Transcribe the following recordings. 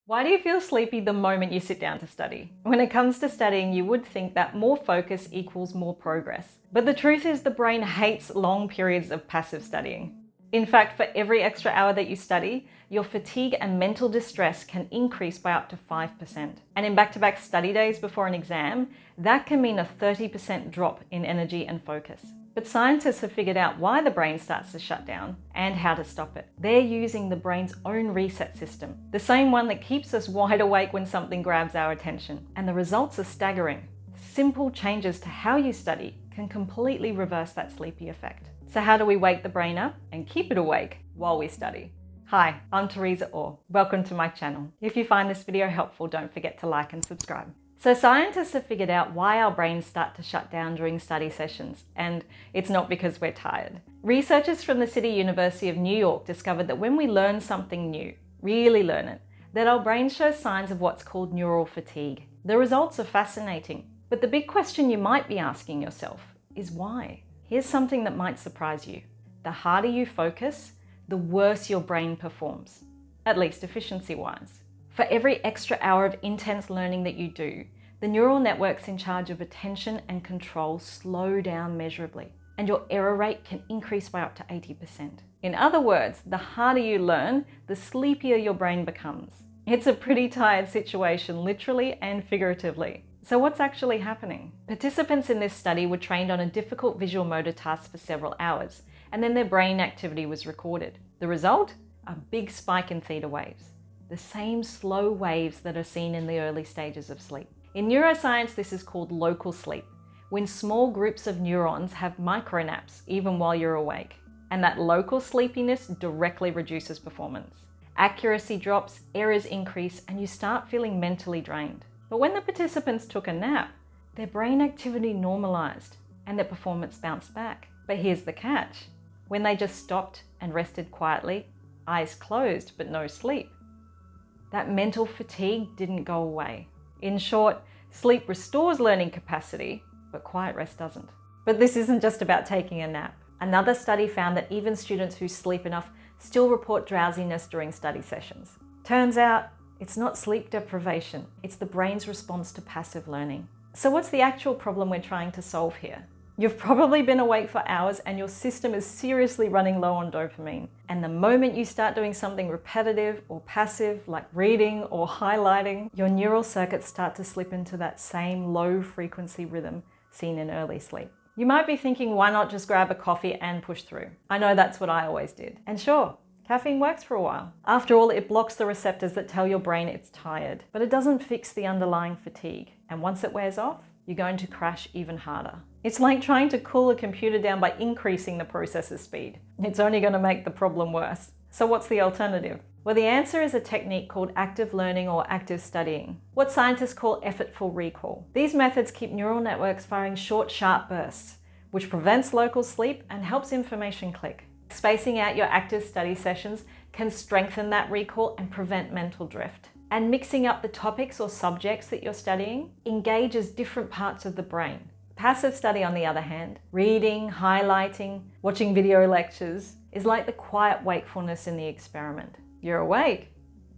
Why do you feel sleepy the moment you sit down to study? When it comes to studying, you would think that more focus equals more progress. But the truth is the brain hates long periods of passive studying. In fact, for every extra hour that you study, your fatigue and mental distress can increase by up to 5%. And in back-to-back study days before an exam, that can mean a 30% drop in energy and focus. But scientists have figured out why the brain starts to shut down and how to stop it. They're using the brain's own reset system, the same one that keeps us wide awake when something grabs our attention. And the results are staggering. Simple changes to how you study can completely reverse that sleepy effect. So how do we wake the brain up and keep it awake while we study? Hi, I'm Teresa Orr. Welcome to my channel. If you find this video helpful, don't forget to like and subscribe. So scientists have figured out why our brains start to shut down during study sessions, and it's not because we're tired. Researchers from the City University of New York discovered that when we learn something new, really learn it, that our brains show signs of what's called neural fatigue. The results are fascinating, but the big question you might be asking yourself is why? Here's something that might surprise you. The harder you focus, the worse your brain performs, at least efficiency-wise. For every extra hour of intense learning that you do, the neural networks in charge of attention and control slow down measurably, and your error rate can increase by up to 80%. In other words, the harder you learn, the sleepier your brain becomes. It's a pretty tired situation, literally and figuratively. So what's actually happening? Participants in this study were trained on a difficult visual motor task for several hours, and then their brain activity was recorded. The result? A big spike in theta waves. The same slow waves that are seen in the early stages of sleep. In neuroscience, this is called local sleep, when small groups of neurons have micronaps even while you're awake. And that local sleepiness directly reduces performance. Accuracy drops, errors increase, and you start feeling mentally drained. But when the participants took a nap, their brain activity normalized and their performance bounced back. But here's the catch. When they just stopped and rested quietly, eyes closed but no sleep, that mental fatigue didn't go away. In short, sleep restores learning capacity, but quiet rest doesn't. But this isn't just about taking a nap. Another study found that even students who sleep enough still report drowsiness during study sessions. Turns out, it's not sleep deprivation, it's the brain's response to passive learning. So what's the actual problem we're trying to solve here? You've probably been awake for hours and your system is seriously running low on dopamine. And the moment you start doing something repetitive or passive, like reading or highlighting, your neural circuits start to slip into that same low frequency rhythm seen in early sleep. You might be thinking, why not just grab a coffee and push through? I know that's what I always did. And sure, caffeine works for a while. After all, it blocks the receptors that tell your brain it's tired, but it doesn't fix the underlying fatigue. And once it wears off, you're going to crash even harder. It's like trying to cool a computer down by increasing the processor speed. It's only going to make the problem worse. So what's the alternative? Well, the answer is a technique called active learning or active studying, what scientists call effortful recall. These methods keep neural networks firing short, sharp bursts, which prevents local sleep and helps information click. Spacing out your active study sessions can strengthen that recall and prevent mental drift. And mixing up the topics or subjects that you're studying engages different parts of the brain. Passive study, on the other hand, reading, highlighting, watching video lectures, is like the quiet wakefulness in the experiment. You're awake,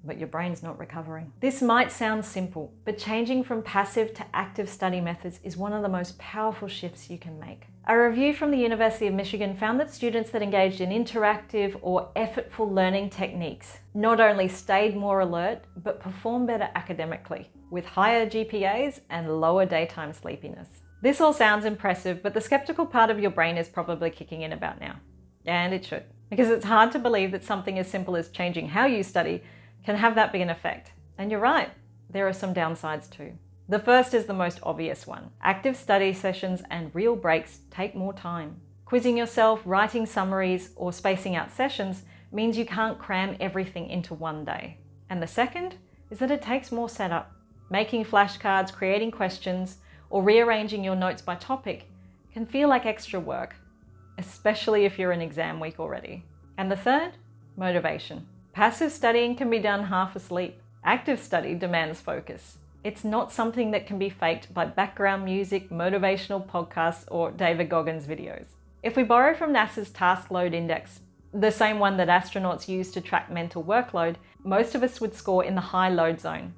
but your brain's not recovering. This might sound simple, but changing from passive to active study methods is one of the most powerful shifts you can make. A review from the University of Michigan found that students that engaged in interactive or effortful learning techniques not only stayed more alert, but performed better academically, with higher GPAs and lower daytime sleepiness. This all sounds impressive, but the skeptical part of your brain is probably kicking in about now. And it should, because it's hard to believe that something as simple as changing how you study can have that big an effect. And you're right, there are some downsides too. The first is the most obvious one. Active study sessions and real breaks take more time. Quizzing yourself, writing summaries, or spacing out sessions means you can't cram everything into one day. And the second is that it takes more setup. Making flashcards, creating questions, or rearranging your notes by topic can feel like extra work, especially if you're in exam week already. And the third, motivation. Passive studying can be done half asleep. Active study demands focus. It's not something that can be faked by background music, motivational podcasts, or David Goggins videos. If we borrow from NASA's task load index, the same one that astronauts use to track mental workload, Most of us would score in the high load zone.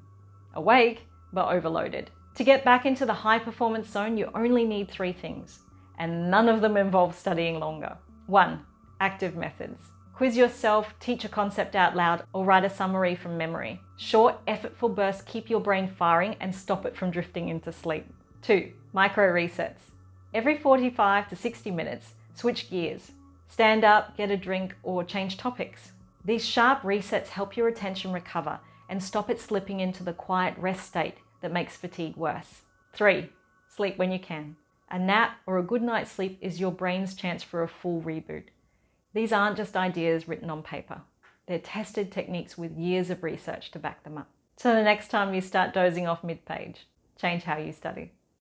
Awake, but overloaded. To get back into the high performance zone, you only need 3 things, and none of them involve studying longer. 1. Active methods. Quiz yourself, teach a concept out loud, or write a summary from memory. Short, effortful bursts keep your brain firing and stop it from drifting into sleep. 2. Micro resets. Every 45 to 60 minutes, switch gears. Stand up, get a drink, or change topics. These sharp resets help your attention recover and stop it slipping into the quiet rest state that makes fatigue worse. 3. Sleep when you can. A nap or a good night's sleep is your brain's chance for a full reboot. These aren't just ideas written on paper. They're tested techniques with years of research to back them up. So the next time you start dozing off mid-page, change how you study.